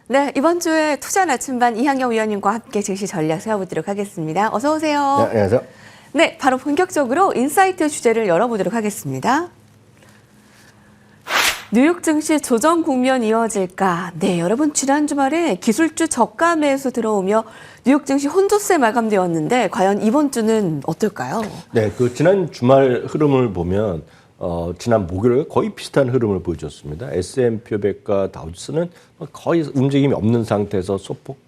네, 이번 주에 투자 나침반 이항영 위원님과 함께 증시 전략 세워보도록 하겠습니다. 어서 오세요. 네, 안녕하세요. 네, 바로 본격적으로 인사이트 주제를 열어보도록 하겠습니다. 뉴욕 증시 조정 국면 이어질까? 네, 여러분 지난 주말에 기술주 저가 매수 들어오며 뉴욕 증시 혼조세 마감되었는데 과연 이번 주는 어떨까요? 네, 지난 주말 흐름을 보면 지난 목요일에 거의 비슷한 흐름을 보여줬습니다. S&P 500과 다우지수는 거의 움직임이 없는 상태에서 소폭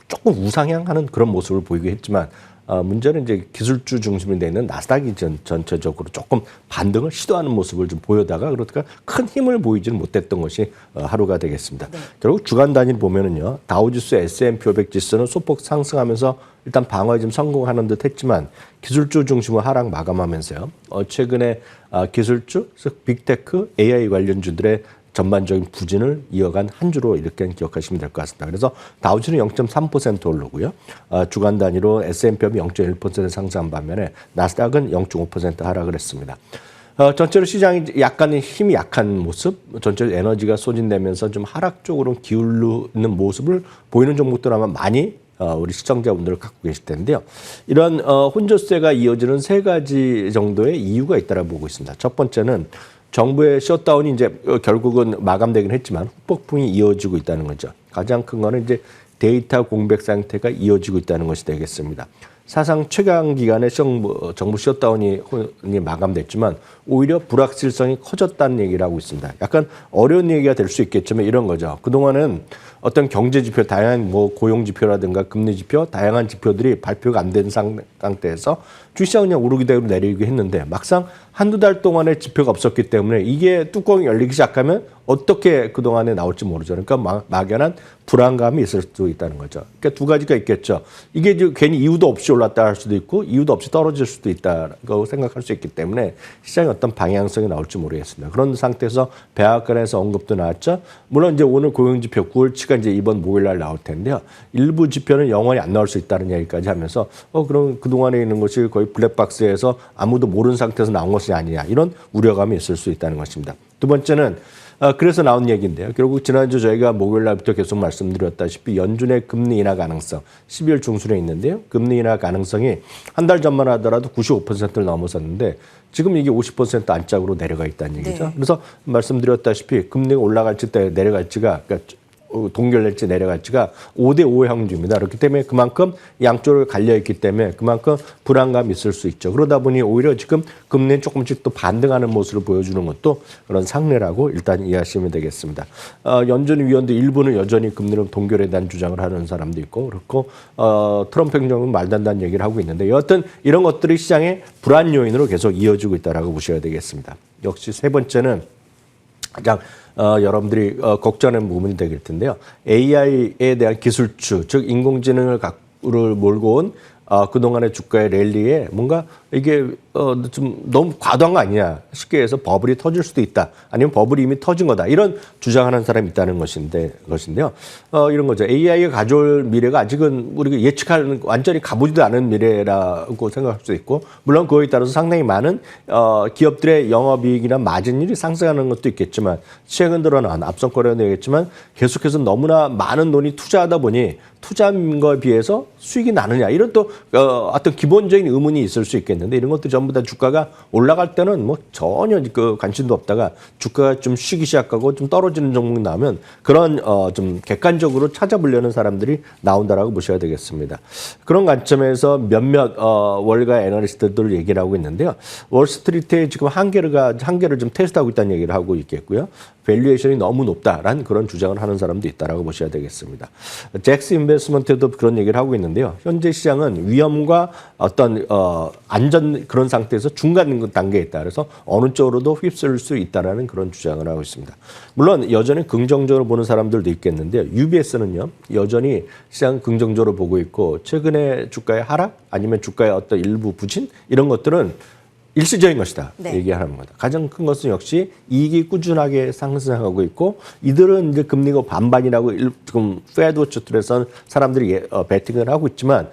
조금 우상향하는 그런 모습을 보이게 했지만 문제는 이제 기술주 중심이 되어 있는 나스닥이 전체적으로 조금 반등을 시도하는 모습을 좀 보여다가 그러니까 큰 힘을 보이지는 못했던 것이 하루가 되겠습니다. 네. 결국 주간 단위를 보면은요, 다우지수, S&P 500 지수는 소폭 상승하면서 일단 방어에 좀 성공하는 듯 했지만 기술주 중심으로 하락 마감하면서요. 최근에 기술주, 즉 빅테크, AI 관련주들의 전반적인 부진을 이어간 한 주로 이렇게 기억하시면 될 것 같습니다. 그래서 다우지는 0.3% 오르고요. 주간 단위로 S&P는 0.1% 상승한 반면에 나스닥은 0.5% 하락을 했습니다. 전체로 시장이 약간 힘이 약한 모습, 전체로 에너지가 소진되면서 좀 하락 쪽으로 기울는 모습을 보이는 종목들 아마 많이 우리 시청자분들 갖고 계실 텐데요. 이런 혼조세가 이어지는 세 가지 정도의 이유가 있다고 보고 있습니다. 첫 번째는 정부의 셧다운이 이제 결국은 마감되긴 했지만 후폭풍이 이어지고 있다는 거죠. 가장 큰 거는 이제 데이터 공백 상태가 이어지고 있다는 것이 되겠습니다. 사상 최강 기간에 정부 셧다운이 마감됐지만 오히려 불확실성이 커졌다는 얘기를 하고 있습니다. 약간 어려운 얘기가 될 수 있겠지만 이런 거죠. 그동안은 어떤 경제 지표, 다양한 고용 지표라든가 금리 지표, 다양한 지표들이 발표가 안 된 상태에서 주식시장은 그냥 오르기대로 내리기 했는데 막상 한두 달 동안에 지표가 없었기 때문에 이게 뚜껑이 열리기 시작하면 어떻게 그동안에 나올지 모르죠. 그러니까 막연한 불안감이 있을 수도 있다는 거죠. 그러니까 두 가지가 있겠죠. 이게 괜히 이유도 없이 올랐다 할 수도 있고 이유도 없이 떨어질 수도 있다고 생각할 수 있기 때문에 시장에 어떤 방향성이 나올지 모르겠습니다. 그런 상태에서 백악관에서 언급도 나왔죠. 물론 이제 오늘 고용지표 9월치가 이제 이번 목요일 날 나올 텐데요. 일부 지표는 영원히 안 나올 수 있다는 얘기까지 하면서 그럼 그동안에 있는 것이 거의 블랙박스에서 아무도 모르는 상태에서 나온 것이 아니냐 이런 우려감이 있을 수 있다는 것입니다. 두 번째는 그래서 나온 얘기인데요. 결국 지난주 저희가 목요일 날부터 계속 말씀드렸다시피 연준의 금리 인하 가능성 12월 중순에 있는데요. 금리 인하 가능성이 한 달 전만 하더라도 95%를 넘어섰는데 지금 이게 50% 안짝으로 내려가 있다는 얘기죠. 네. 그래서 말씀드렸다시피 금리가 올라갈지 내려갈지가 그러니까 동결될지 내려갈지가 5대5의 형주입니다. 그렇기 때문에 그만큼 양쪽을 갈려있기 때문에 그만큼 불안감이 있을 수 있죠. 그러다 보니 오히려 지금 금리는 조금씩 또 반등하는 모습을 보여주는 것도 그런 상례라고 일단 이해하시면 되겠습니다. 연준 위원도 일부는 여전히 금리를 동결에 대한 주장을 하는 사람도 있고 그렇고 트럼프 행정은 말도 안 되는 얘기를 하고 있는데 여하튼 이런 것들이 시장의 불안 요인으로 계속 이어지고 있다고 보셔야 되겠습니다. 역시 세 번째는 가장 여러분들이 걱정하는 부분이 되길 텐데요. AI에 대한 기술주, 즉 인공지능을 몰고 온 그동안의 주가의 랠리에 뭔가 이게 좀 너무 과도한 거 아니냐. 쉽게 해서 버블이 터질 수도 있다. 아니면 버블이 이미 터진 거다. 이런 주장하는 사람이 있다는 것인데요. 이런 거죠. AI가 가져올 미래가 아직은 우리가 예측하는 완전히 가보지도 않은 미래라고 생각할 수 있고 물론 그거에 따라서 상당히 많은 기업들의 영업이익이나 마진율이 상승하는 것도 있겠지만 최근 들어는 앞선 거래는 되겠지만 계속해서 너무나 많은 돈이 투자하다 보니 투자한 거에 비해서 수익이 나느냐 이런 또 어떤 기본적인 의문이 있을 수 있겠는데 이런 것도 전부 다 주가가 올라갈 때는 뭐 전혀 관심도 없다가 주가가 좀 쉬기 시작하고 좀 떨어지는 종목이 나오면 그런 좀 객관적으로 찾아보려는 사람들이 나온다라고 보셔야 되겠습니다. 그런 관점에서 몇몇 월가 애널리스트들 얘기를 하고 있는데요. 월스트리트에 지금 한계를 좀 테스트하고 있다는 얘기를 하고 있겠고요. 밸류에이션이 너무 높다라는 그런 주장을 하는 사람도 있다라고 보셔야 되겠습니다. 잭스 인베스트먼트도 그런 얘기를 하고 있는데요. 현재 시장은 위험과 어떤 안전 그런 상태에서 중간 단계에 있다. 그래서 어느 쪽으로도 휩쓸릴 수 있다라는 그런 주장을 하고 있습니다. 물론 여전히 긍정적으로 보는 사람들도 있겠는데요. UBS는요. 여전히 시장 긍정적으로 보고 있고 최근에 주가의 하락 아니면 주가의 어떤 일부 부진 이런 것들은 일시적인 것이다. 네. 얘기하는 겁니다. 가장 큰 것은 역시 이익이 꾸준하게 상승하고 있고 이들은 이제 금리가 반반이라고 지금 페드워처에서는 사람들이 베팅을 하고 있지만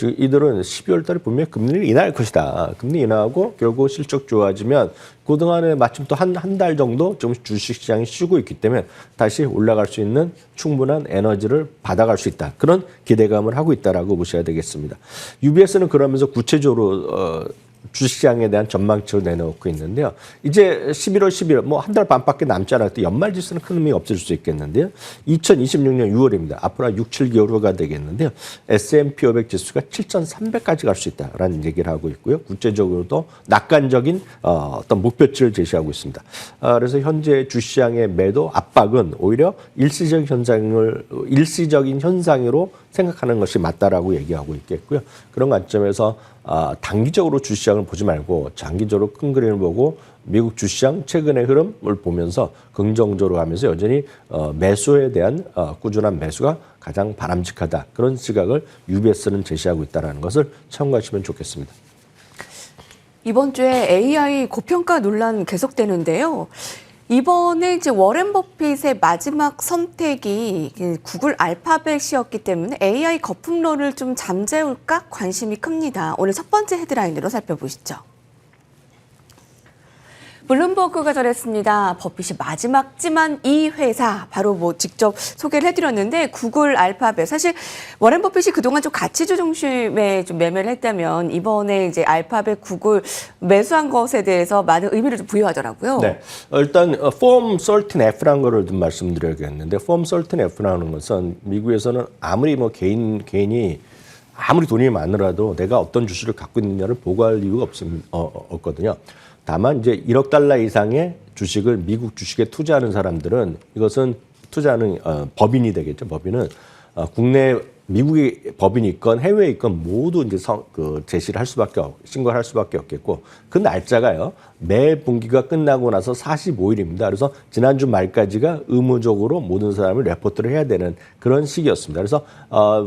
이들은 12월 달에 분명히 금리를 인하할 것이다. 금리 인하하고 결국 실적 좋아지면 그동안에 마침 또 한 달 정도 좀 주식시장이 쉬고 있기 때문에 다시 올라갈 수 있는 충분한 에너지를 받아갈 수 있다. 그런 기대감을 하고 있다라고 보셔야 되겠습니다. UBS는 그러면서 구체적으로 주식시장에 대한 전망치를 내놓고 있는데요. 이제 11월, 12월 뭐 한 달 반밖에 남지 않았을 때 연말 지수는 큰 의미가 없을 수 있겠는데요. 2026년 6월입니다. 앞으로 한 6, 7개월 후가 되겠는데요. S&P 500 지수가 7,300까지 갈 수 있다라는 얘기를 하고 있고요. 국제적으로도 낙관적인 어떤 목표치를 제시하고 있습니다. 그래서 현재 주시장의 매도 압박은 오히려 일시적인 현상으로 생각하는 것이 맞다라고 얘기하고 있겠고요. 그런 관점에서 단기적으로 주시장을 보지 말고 장기적으로 큰 그림을 보고 미국 주시장 최근의 흐름을 보면서 긍정적으로 하면서 여전히 매수에 대한 꾸준한 매수가 가장 바람직하다. 그런 시각을 UBS는 제시하고 있다는 것을 참고하시면 좋겠습니다. 이번 주에 AI 고평가 논란 계속되는데요. 이번에 이제 워렌 버핏의 마지막 선택이 구글 알파벳이었기 때문에 AI 거품론을 좀 잠재울까 관심이 큽니다. 오늘 첫 번째 헤드라인으로 살펴보시죠. 블룸버그가 전했습니다. 버핏이 마지막 찜한 이 회사 바로 뭐 직접 소개를 해드렸는데 구글 알파벳 사실 워렌 버핏이 그동안 좀 가치주 중심에 좀 매매를 했다면 이번에 이제 알파벳 구글 매수한 것에 대해서 많은 의미를 좀 부여하더라고요. 네, 일단 Form 13F라는 거를 좀 말씀드려야겠는데 Form 13F라는 것은 미국에서는 아무리 뭐 개인이 아무리 돈이 많으라도 내가 어떤 주식을 갖고 있느냐를 보고할 이유가 없거든요. 다만 이제 1억 달러 이상의 주식을 미국 주식에 투자하는 사람들은 이것은 투자하는 법인이 되겠죠. 법인은 국내 미국의 법인이 있건 해외에 있건 모두 이제 제시를 할 수밖에 신고를 할 수밖에 없겠고 그 날짜가요. 매 분기가 끝나고 나서 45일입니다. 그래서 지난주 말까지가 의무적으로 모든 사람을 레포트를 해야 되는 그런 시기였습니다. 그래서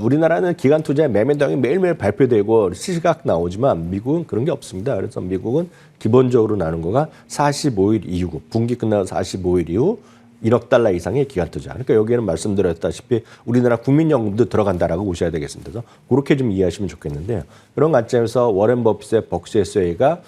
우리나라는 기관 투자의 매매당이 매일매일 발표되고 시각 나오지만 미국은 그런 게 없습니다. 그래서 미국은 기본적으로 나는 거가 45일 이후 분기 끝나고 45일 이후 1억 달러 이상의 기관 투자. 그러니까 여기에는 말씀드렸다시피 우리나라 국민연금도 들어간다라고 보셔야 되겠습니다. 그래서 그렇게 좀 이해하시면 좋겠는데요. 그런 관점에서 워렌 버핏의 버크셔스웨이가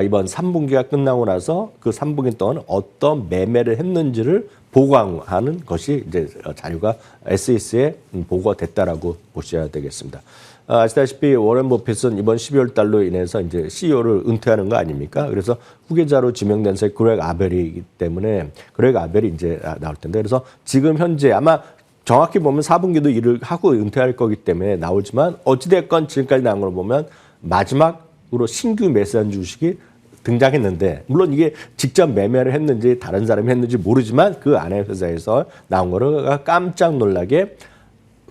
이번 3분기가 끝나고 나서 그 3분기 동안 어떤 매매를 했는지를 보고하는 것이 이제 자료가 SEC에 보고가 됐다라고 보셔야 되겠습니다. 아시다시피 워렌 버핏은 이번 12월 달로 인해서 이제 CEO를 은퇴하는 거 아닙니까? 그래서 후계자로 지명된 사람이 그렉 아벨이기 때문에 그렉 아벨이 이제 나올 텐데 그래서 지금 현재 아마 정확히 보면 4분기도 일을 하고 은퇴할 거기 때문에 나오지만 어찌됐건 지금까지 나온 걸 보면 마지막으로 신규 매수한 주식이 등장했는데 물론 이게 직접 매매를 했는지 다른 사람이 했는지 모르지만 그 안에 회사에서 나온 거를 깜짝 놀라게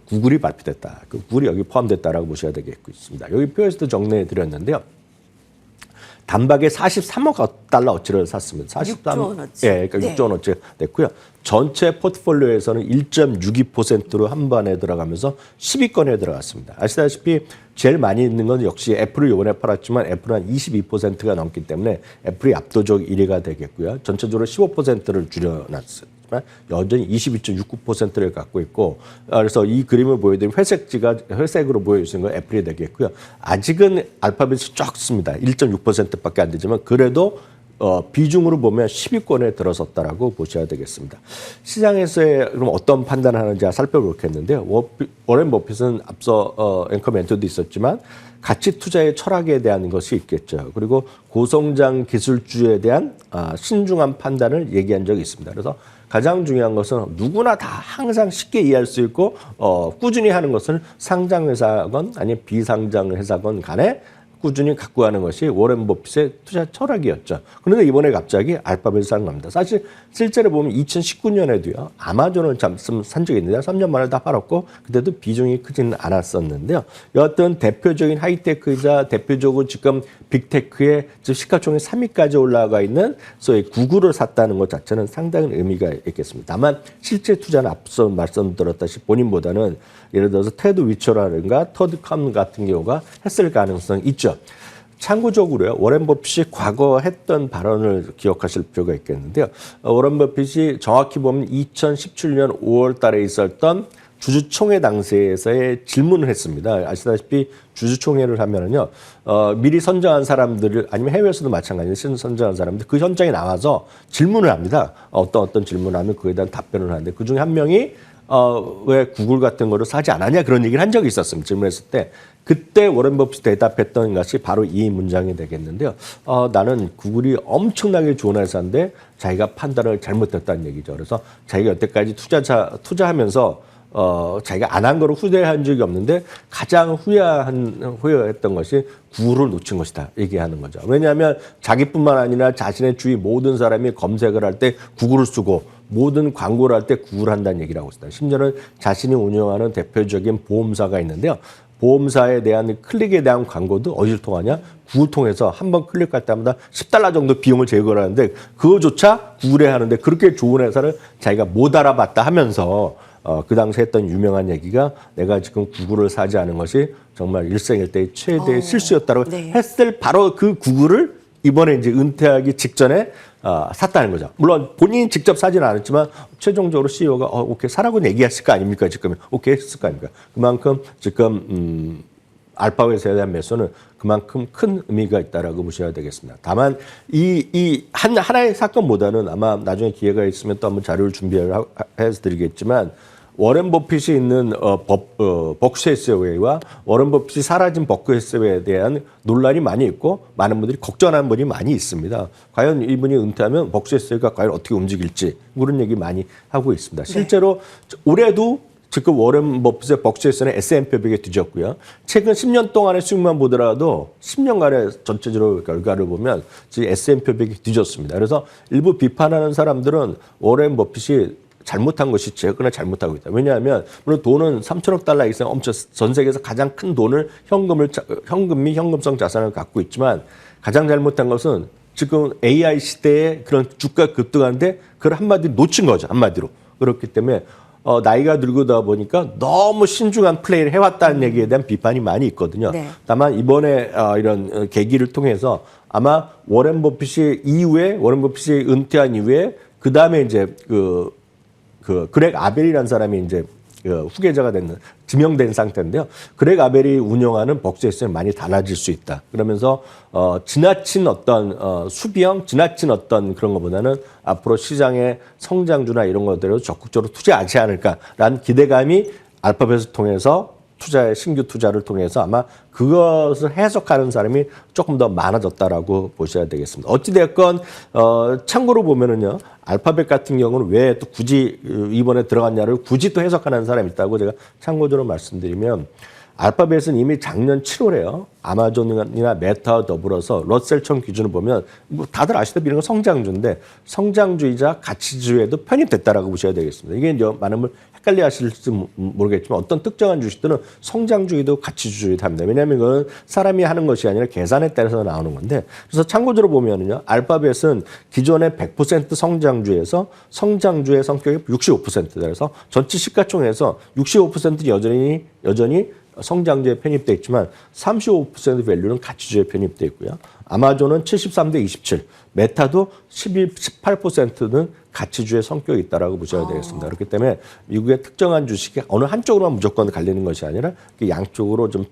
구글이 발표됐다. 그 구글이 여기 포함됐다라고 보셔야 되겠습니다. 여기 표에서도 정리해 드렸는데요. 단박에 43억 달러 어치를 샀습니다. 6조 원어치. 예, 그러니까 네. 6조 원어치 됐고요. 전체 포트폴리오에서는 1.62%로 한 번에 들어가면서 10위권에 들어갔습니다. 아시다시피 제일 많이 있는 건 역시 애플을 이번에 팔았지만 애플은 한 22%가 넘기 때문에 애플이 압도적 1위가 되겠고요. 전체적으로 15%를 줄여놨어요. 여전히 22.69%를 갖고 있고 그래서 이 그림을 보여드리면 회색으로 보여주시는 건 애플이 되겠고요. 아직은 알파벳이 적습니다. 1.6%밖에 안 되지만 그래도 비중으로 보면 10위권에 들어섰다라고 보셔야 되겠습니다. 시장에서의 그럼 어떤 판단을 하는지 살펴보겠는데요. 워렌 버핏은 앞서 앵커 멘트도 있었지만 가치 투자의 철학에 대한 것이 있겠죠. 그리고 고성장 기술주에 대한 신중한 판단을 얘기한 적이 있습니다. 그래서 가장 중요한 것은 누구나 다 항상 쉽게 이해할 수 있고 꾸준히 하는 것은 상장회사건 아니면 비상장회사건 간에 꾸준히 갖고 가는 것이 워렌 버핏의 투자 철학이었죠. 그런데 이번에 갑자기 알파벳을 산 겁니다. 사실 실제로 보면 2019년에도요. 아마존을 산 적이 있는데 3년 만에 다 팔았고 그때도 비중이 크지는 않았었는데요. 여하튼 대표적인 하이테크이자 대표적으로 지금 빅테크의 시가총액 3위까지 올라가 있는 소위 구글을 샀다는 것 자체는 상당히 의미가 있겠습니다. 다만 실제 투자는 앞서 말씀드렸다시피 본인보다는 예를 들어서 테드 위처라든가 터드컴 같은 경우가 했을 가능성이 있죠. 참고적으로요. 워렌 버핏이 과거 했던 발언을 기억하실 필요가 있겠는데요. 워렌 버핏이 정확히 보면 2017년 5월 달에 있었던 주주총회 당시에서의 질문을 했습니다. 아시다시피 주주총회를 하면은요, 미리 선정한 사람들을, 아니면 해외에서도 마찬가지로 선정한 사람들, 그 현장에 나와서 질문을 합니다. 어떤 질문을 하면 그에 대한 답변을 하는데, 그 중에 한 명이, 왜 구글 같은 거를 사지 않았냐, 그런 얘기를 한 적이 있었습니다. 질문했을 때. 그때 워렌 버핏이 대답했던 것이 바로 이 문장이 되겠는데요. 나는 구글이 엄청나게 좋은 회사인데 자기가 판단을 잘못했다는 얘기죠. 그래서 자기가 여태까지 투자하면서 자기가 안 한 거를 후회한 적이 없는데 가장 후회했던 것이 구글을 놓친 것이다 얘기하는 거죠. 왜냐하면 자기뿐만 아니라 자신의 주위 모든 사람이 검색을 할 때 구글을 쓰고 모든 광고를 할 때 구글을 한다는 얘기를 하고 있습니다. 심지어는 자신이 운영하는 대표적인 보험사가 있는데요. 보험사에 대한 클릭에 대한 광고도 어디를 통하냐? 구글 통해서 한 번 클릭할 때마다 $10 정도 비용을 제거하는데 그거조차 구글에 하는데 그렇게 좋은 회사를 자기가 못 알아봤다 하면서 그 당시에 했던 유명한 얘기가 내가 지금 구글을 사지 않은 것이 정말 일생일대의 최대의 실수였다고 네. 했을 바로 그 구글을 이번에 이제 은퇴하기 직전에 샀다는 거죠. 물론 본인이 직접 사지는 않았지만 최종적으로 CEO가 오케이 사라고 얘기했을 거 아닙니까? 지금 오케이 했을 거 아닙니까? 그만큼 지금 알파 회사에 대한 매수는 그만큼 큰 의미가 있다라고 보셔야 되겠습니다. 다만 이 하나의 사건보다는 아마 나중에 기회가 있으면 또 한번 자료를 준비해서 드리겠지만 워렌 버핏이 있는 버크셔 해서웨이와 워렌 버핏이 사라진 버크셔 해서웨이에 대한 논란이 많이 있고 많은 분들이 걱정하는 분이 많이 있습니다. 과연 이분이 은퇴하면 버크셔 해서웨이가 과연 어떻게 움직일지 그런 얘기 많이 하고 있습니다. 실제로 올해도 지금 워렌 버핏의 버크셔 해서웨이는 S&P 500에 뒤졌고요. 최근 10년 동안의 수익만 보더라도 10년간의 전체적으로 결과를 보면 지금 S&P 500이 뒤졌습니다. 그래서 일부 비판하는 사람들은 워렌 버핏이 잘못한 것이 제거나 잘못하고 있다. 왜냐하면 물론 돈은 3천억 달러 이상 엄청 전 세계에서 가장 큰 돈을 현금 및 현금성 자산을 갖고 있지만 가장 잘못한 것은 지금 AI 시대에 그런 주가 급등하는데 그걸 한마디로 놓친 거죠. 한마디로. 그렇기 때문에 나이가 들고다 보니까 너무 신중한 플레이를 해왔다는 얘기에 대한 비판이 많이 있거든요. 네. 다만 이번에 이런 계기를 통해서 아마 워렌 버핏이 은퇴한 이후에 그 다음에 이제 그렉 아벨이라는 사람이 이제 후계자가 지명된 상태인데요. 그렉 아벨이 운영하는 버크셔 해서웨이는 많이 달라질 수 있다. 그러면서 지나친 어떤 수비형, 지나친 어떤 그런 것보다는 앞으로 시장의 성장주나 이런 것들을 적극적으로 투자하지 않을까라는 기대감이 알파벳을 통해서 신규 투자를 통해서 아마 그것을 해석하는 사람이 조금 더 많아졌다라고 보셔야 되겠습니다. 어찌됐건, 참고로 보면은요, 알파벳 같은 경우는 왜 또 굳이 이번에 들어갔냐를 굳이 또 해석하는 사람이 있다고 제가 참고적으로 말씀드리면, 알파벳은 이미 작년 7월에요. 아마존이나 메타와 더불어서 러셀청 기준을 보면 뭐 다들 아시다시피 이런 건 성장주인데 성장주이자 가치주에도 편입됐다라고 보셔야 되겠습니다. 이게 이제 많은 분 헷갈려 하실지 모르겠지만 어떤 특정한 주식들은 성장주의도 가치주의도 합니다. 왜냐하면 이건 사람이 하는 것이 아니라 계산에 따라서 나오는 건데 그래서 참고적으로 보면은요. 알파벳은 기존의 100% 성장주에서 성장주의 성격이 65%다. 그래서 전체 시가총에서 65%는 여전히 성장주에 편입되어 있지만 35% 밸류는 가치주에 편입되어 있고요. 아마존은 73대 27, 메타도 18%는 가치주의 성격이 있다라고 보셔야 되겠습니다. 그렇기 때문에 미국의 특정한 주식이 어느 한쪽으로만 무조건 갈리는 것이 아니라 양쪽으로 좀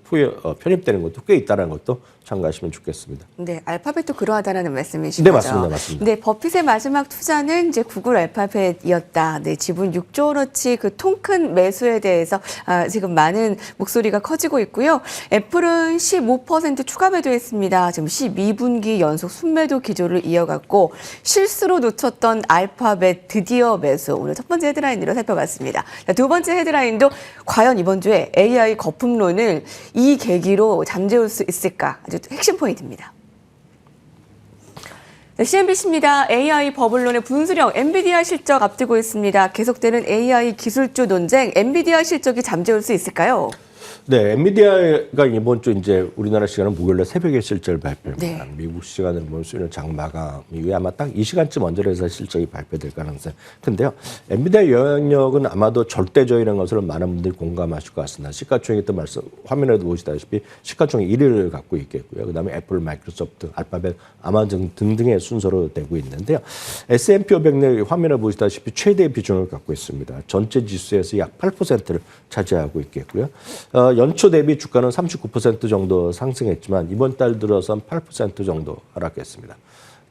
편입되는 것도 꽤 있다는 것도 참고하시면 좋겠습니다. 네, 알파벳도 그러하다라는 말씀이신 네, 거죠? 맞습니다. 맞습니다. 네, 버핏의 마지막 투자는 이제 구글 알파벳이었다. 네, 지분 6조 원어치 그 통 큰 매수에 대해서 지금 많은 목소리가 커지고 있고요. 애플은 15% 추가 매도했습니다. 지금 12분기 연속 순매도 기조를 이어갔고 실수로 놓쳤던 알파벳 드디어 매수. 오늘 첫 번째 헤드라인으로 살펴봤습니다. 자, 두 번째 헤드라인도 과연 이번 주에 AI 거품론을 이 계기로 잠재울 수 있을까? 아주 핵심 포인트입니다. 네, CNBC입니다. AI 버블론의 분수령, 엔비디아 실적 앞두고 있습니다. 계속되는 AI 기술주 논쟁, 엔비디아 실적이 잠재울 수 있을까요? 네, 엔비디아가 이번 주 이제 우리나라 시간은 목요일날 새벽에 실적을 발표합니다. 네. 미국 시간으로 보면 수요일 장마감 이후에 아마 딱 이 시간쯤 언저리에서 실적이 발표될 가능성이 큰데요. 엔비디아 영향력은 아마도 절대적이라는 것을 많은 분들이 공감하실 것 같습니다. 시가총액 때 말씀 화면에도 보시다시피 시가총액 1위를 갖고 있겠고요. 그다음에 애플, 마이크로소프트, 알파벳, 아마존 등등의 순서로 되고 있는데요. S&P 500 내 화면에 보시다시피 최대 비중을 갖고 있습니다. 전체 지수에서 약 8%를 차지하고 있겠고요. 연초 대비 주가는 39% 정도 상승했지만 이번 달 들어선 8% 정도 하락했습니다.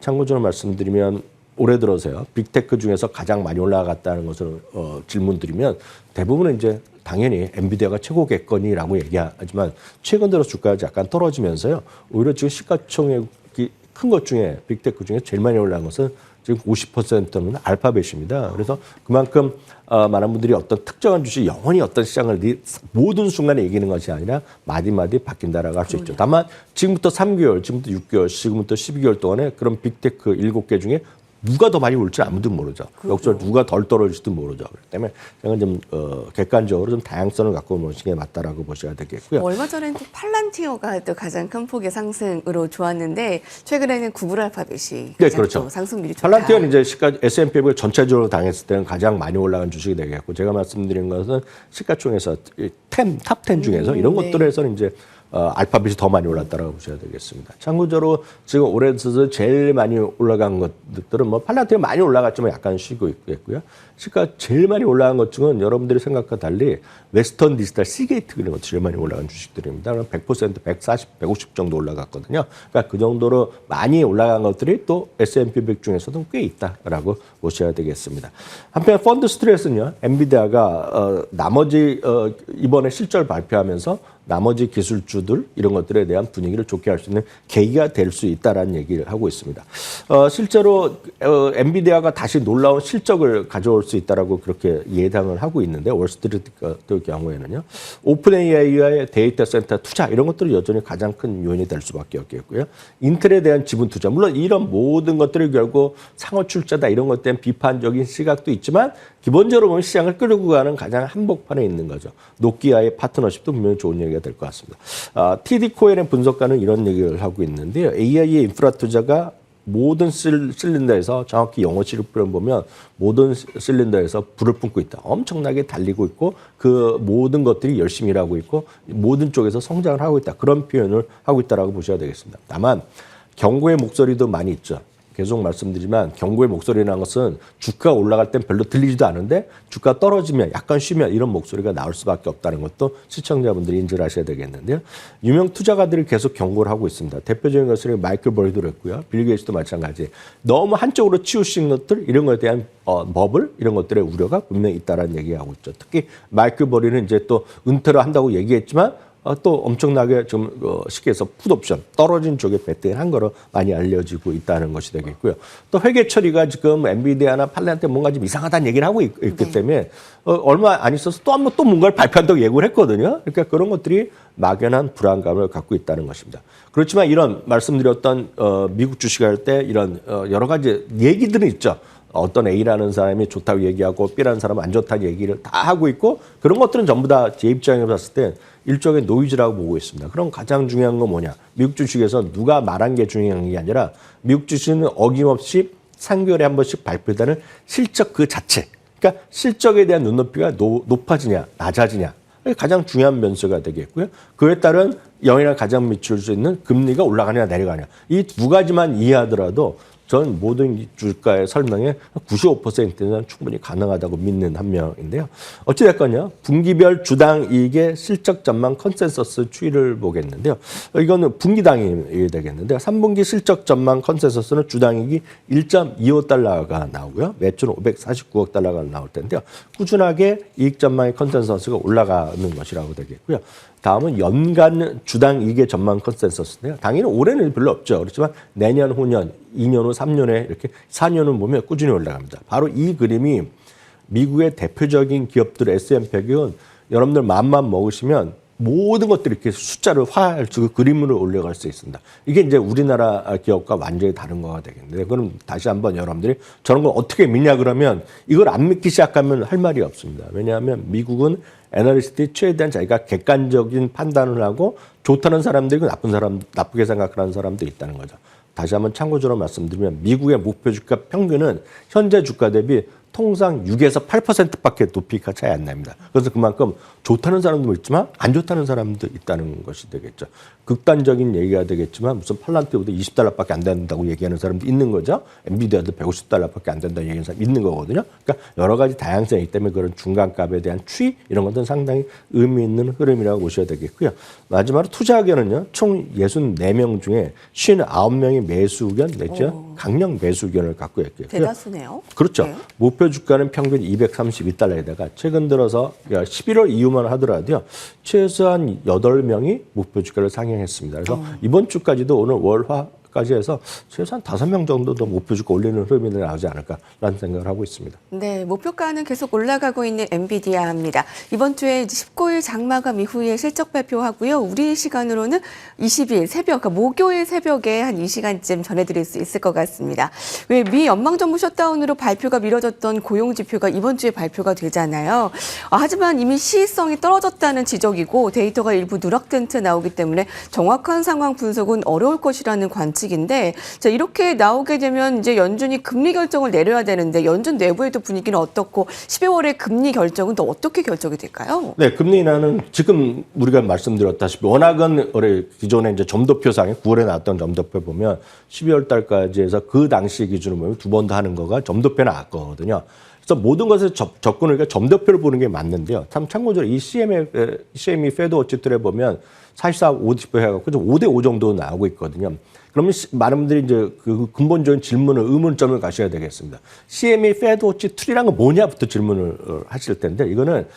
참고적으로 말씀드리면 올해 들어서요. 빅테크 중에서 가장 많이 올라갔다는 것을 질문 드리면 대부분은 이제 당연히 엔비디아가 최고겠거니라고 얘기하지만 최근 들어 주가가 약간 떨어지면서요. 오히려 지금 시가총액이 큰 것 중에 빅테크 중에 제일 많이 올라간 것은 지금 50%는 알파벳입니다. 그래서 그만큼 많은 분들이 어떤 특정한 주식 영원히 어떤 시장을 모든 순간에 이기는 것이 아니라 마디마디 바뀐다라고 할 수 있죠. 다만 지금부터 3개월, 지금부터 6개월, 지금부터 12개월 동안에 그런 빅테크 7개 중에 누가 더 많이 올지 아무도 모르죠. 역시나 누가 덜 떨어질지도 모르죠. 그렇기 때문에 저는 좀 객관적으로 좀 다양성을 갖고 보시는 게 맞다라고 보셔야 되겠고요. 얼마 전에는 또 팔란티어가 또 가장 큰 폭의 상승으로 좋았는데 최근에는 구글 알파벳이 네, 가장 그렇죠. 또 상승률이 좋다. 팔란티어는 이제 S&P 500 전체적으로 당했을 때는 가장 많이 올라간 주식이 되겠고 제가 말씀드린 것은 시가총에서 탑10 중에서 이런 네. 것들에서는 이제 알파벳이 더 많이 올랐다라고 보셔야 되겠습니다. 참고적으로 지금 올해 들어서 제일 많이 올라간 것들은 뭐 팔란티어 많이 올라갔지만 약간 쉬고 있고요. 시가 제일 많이 올라간 것 중은 여러분들이 생각과 달리 웨스턴 디지털, 시게이트 이런 것들이 제일 많이 올라간 주식들입니다. 그럼 100%, 140, 150 정도 올라갔거든요. 그러니까 그 정도로 많이 올라간 것들이 또 S&P 100 중에서도 꽤 있다라고 보셔야 되겠습니다. 한편 펀드 스트레스는요. 엔비디아가 나머지 이번에 실적을 발표하면서 나머지 기술주들 이런 것들에 대한 분위기를 좋게 할 수 있는 계기가 될 수 있다라는 얘기를 하고 있습니다. 실제로 엔비디아가 다시 놀라운 실적을 가져올 수 있다라고 그렇게 예상을 하고 있는데 월스트리트 경우에는요. 오픈 AI와의 데이터 센터 투자 이런 것들이 여전히 가장 큰 요인이 될 수밖에 없겠고요. 인텔에 대한 지분 투자 물론 이런 모든 것들이 결국 상호 출자다 이런 것에 대한 비판적인 시각도 있지만 기본적으로 보면 시장을 끌고 가는 가장 한복판에 있는 거죠. 노키아의 파트너십도 분명히 좋은 얘기가 될 것 같습니다. TD 코엔의 분석가는 이런 얘기를 하고 있는데요. AI의 인프라 투자가 모든 실린더에서 정확히 영어식을 보면 모든 실린더에서 불을 뿜고 있다. 엄청나게 달리고 있고 그 모든 것들이 열심히 일하고 있고 모든 쪽에서 성장을 하고 있다. 그런 표현을 하고 있다라고 보셔야 되겠습니다. 다만 경고의 목소리도 많이 있죠. 계속 말씀드리지만 경고의 목소리라는 것은 주가가 올라갈 땐 별로 들리지도 않은데 주가 떨어지면 약간 쉬면 이런 목소리가 나올 수밖에 없다는 것도 시청자분들이 인지를 하셔야 되겠는데요. 유명 투자가들이 계속 경고를 하고 있습니다. 대표적인 것은 마이클 버리도 했고요. 빌 게이츠도 마찬가지. 너무 한쪽으로 치우친 것들 이런 것에 대한 버블 이런 것들의 우려가 분명히 있다라는 얘기하고 있죠. 특히 마이클 버리는 이제 또 은퇴를 한다고 얘기했지만 또 엄청나게 좀 쉽게 해서 풋옵션 떨어진 쪽에 베팅한 거로 많이 알려지고 있다는 것이 되겠고요. 또 회계 처리가 지금 엔비디아나 팔란티어 뭔가 좀 이상하다는 얘기를 하고 있기 때문에 얼마 안 있어서 또 한번 또 뭔가를 발표한다고 예고를 했거든요. 그러니까 그런 것들이 막연한 불안감을 갖고 있다는 것입니다. 그렇지만 이런 말씀드렸던 미국 주식할 때 이런 여러 가지 얘기들은 있죠. 어떤 A라는 사람이 좋다고 얘기하고 B라는 사람은 안 좋다는 얘기를 다 하고 있고 그런 것들은 전부 다 제 입장에서 봤을 때 일종의 노이즈라고 보고 있습니다. 그럼 가장 중요한 건 뭐냐? 미국 주식에서 누가 말한 게 중요한 게 아니라 미국 주식은 어김없이 3개월에 한 번씩 발표되는 실적 그 자체. 그러니까 실적에 대한 눈높이가 높아지냐 낮아지냐. 가장 중요한 변수가 되겠고요. 그에 따른 영향을 가장 미칠 수 있는 금리가 올라가냐 내려가냐. 이 두 가지만 이해하더라도 전 모든 주가의 설명에 95%는 충분히 가능하다고 믿는 한 명인데요. 어찌됐건요. 분기별 주당 이익의 실적 전망 컨센서스 추이를 보겠는데요. 이거는 분기당이 되겠는데요. 3분기 실적 전망 컨센서스는 주당이익이 1.25달러가 나오고요. 매출은 549억 달러가 나올 텐데요. 꾸준하게 이익 전망의 컨센서스가 올라가는 것이라고 되겠고요. 다음은 연간 주당 이익의 전망 컨센서스인데요. 당연히 올해는 별로 없죠. 그렇지만 내년, 후년, 2년 후, 3년에 이렇게 4년은 보면 꾸준히 올라갑니다. 바로 이 그림이 미국의 대표적인 기업들 S&P 100은 여러분들 마음만 먹으시면 모든 것들이 이렇게 숫자를 화해주고 그림으로 올려갈 수 있습니다. 이게 이제 우리나라 기업과 완전히 다른 거가 되겠는데 그럼 다시 한번 여러분들이 저런 걸 어떻게 믿냐 그러면 이걸 안 믿기 시작하면 할 말이 없습니다. 왜냐하면 미국은 애널리스트의 최대한 자기가 객관적인 판단을 하고 좋다는 사람도 있고 나쁘게 생각하는 사람도 있다는 거죠. 다시 한번 참고적으로 말씀드리면 미국의 목표 주가 평균은 현재 주가 대비 통상 6에서 8%밖에 높이가 차이 안 납니다. 그래서 그만큼 좋다는 사람도 있지만 안 좋다는 사람도 있다는 것이 되겠죠. 극단적인 얘기가 되겠지만 무슨 팔란티보다 $20밖에 안 된다고 얘기하는 사람도 있는 거죠. 엔비디아도 $150밖에 안 된다고 얘기하는 사람 있는 거거든요. 그러니까 여러 가지 다양성이 있기 때문에 그런 중간값에 대한 추이 이런 것들은 상당히 의미 있는 흐름이라고 보셔야 되겠고요. 마지막으로 투자 의견은요. 총 64명 중에 59명이 매수 의견 내죠. 강력 매수 의견을 갖고 있고요. 대다수네요. 그렇죠. 네. 목표 주가는 평균 $232에다가 최근 들어서 11월 이후만 하더라도요. 최소한 8명이 목표 주가를 상향했습니다. 그래서 이번 주까지도 오늘 월화까지 해서 최소한 5명 정도 더 목표 주가 올리는 흐름이 나오지 않을까라는 생각을 하고 있습니다. 네, 목표가는 계속 올라가고 있는 엔비디아입니다. 이번 주에 19일 장마감 이후에 실적 발표하고요. 우리 시간으로는 20일 새벽, 그러니까 목요일 새벽에 한 2시간쯤 전해드릴 수 있을 것 같습니다. 왜 미 연방정부 셧다운으로 발표가 미뤄졌던 고용지표가 이번 주에 발표가 되잖아요. 하지만 이미 시의성이 떨어졌다는 지적이고 데이터가 일부 누락된 채 나오기 때문에 정확한 상황 분석은 어려울 것이라는 관측인데, 자, 이렇게 나오게 되면 이제 연준이 금리 결정을 내려야 되는데 연준 내부에도 분위기는 어떻고 12월에 금리 결정은 또 어떻게 결정이 될까요? 네, 금리 인하는 지금 우리가 말씀드렸다시피 워낙은 올해 기존에 이제 점도표상에 9월에 나왔던 점도표 보면 12월 달까지 해서 그 당시 기준으로 보면 두 번 더 하는 거가 점도표 나왔거든요. 그래서 모든 것에 접근을 그러니까 점도표를 보는 게 맞는데요. 참 참고적으로 이 CME 페드 워치틀에 보면 44, 50표 해갖고 5대5 정도 나오고 있거든요. 그러면 많은 분들이 이제 그 근본적인 질문을 의문점을 가셔야 되겠습니다. CME 페드 워치 툴이란 건 뭐냐부터 질문을 하실 텐데 이거는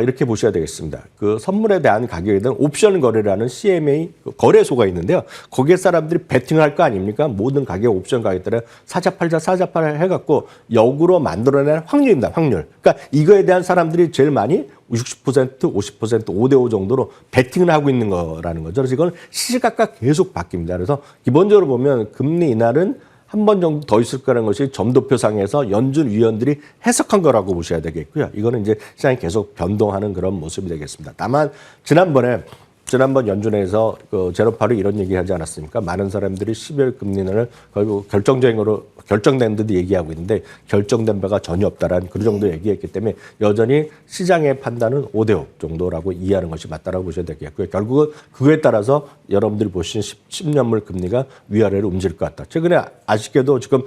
이렇게 보셔야 되겠습니다. 그 선물에 대한 가격에 대한 옵션 거래라는 CMA 거래소가 있는데요. 거기에 사람들이 베팅을 할 거 아닙니까? 모든 가격 옵션 가격에 따라 사자 팔자 해갖고 역으로 만들어낸 확률입니다. 확률. 그러니까 이거에 대한 사람들이 제일 많이 60%, 50%, 5대5 정도로 베팅을 하고 있는 거라는 거죠. 그래서 이건 시시각각 계속 바뀝니다. 그래서 기본적으로 보면 금리 인하는 한 번 정도 더 있을 거라는 것이 점도표상에서 연준 위원들이 해석한 거라고 보셔야 되겠고요. 이거는 이제 시장이 계속 변동하는 그런 모습이 되겠습니다. 다만 지난번 연준에서 그 제로파로 이런 얘기하지 않았습니까? 많은 사람들이 12월 금리 인하를 결국 결정된 듯 얘기하고 있는데 결정된 바가 전혀 없다라는 그 정도 얘기했기 때문에 여전히 시장의 판단은 5대5 정도라고 이해하는 것이 맞다라고 보셔야 되겠고요. 결국은 그거에 따라서 여러분들이 보신 10년물 금리가 위아래로 움직일 것 같다. 최근에 아쉽게도 지금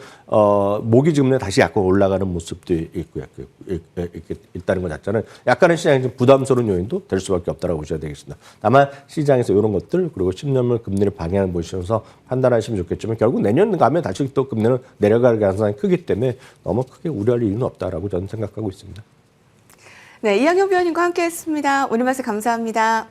모기 지금 다시 약간 올라가는 모습도 있고요. 있다는 것 자체는 약간의 시장이 좀 부담스러운 요인도 될 수밖에 없다라고 보셔야 되겠습니다. 다만 시장에서 이런 것들 그리고 10년물 금리를 방향을 보시면서 판단하시면 좋겠지만 결국 내년 가면 다시 또 금리는 내려갈 가능성이 크기 때문에 너무 크게 우려할 이유는 없다라고 저는 생각하고 있습니다. 네, 이학용 위원님과 함께했습니다. 오늘 말씀 감사합니다.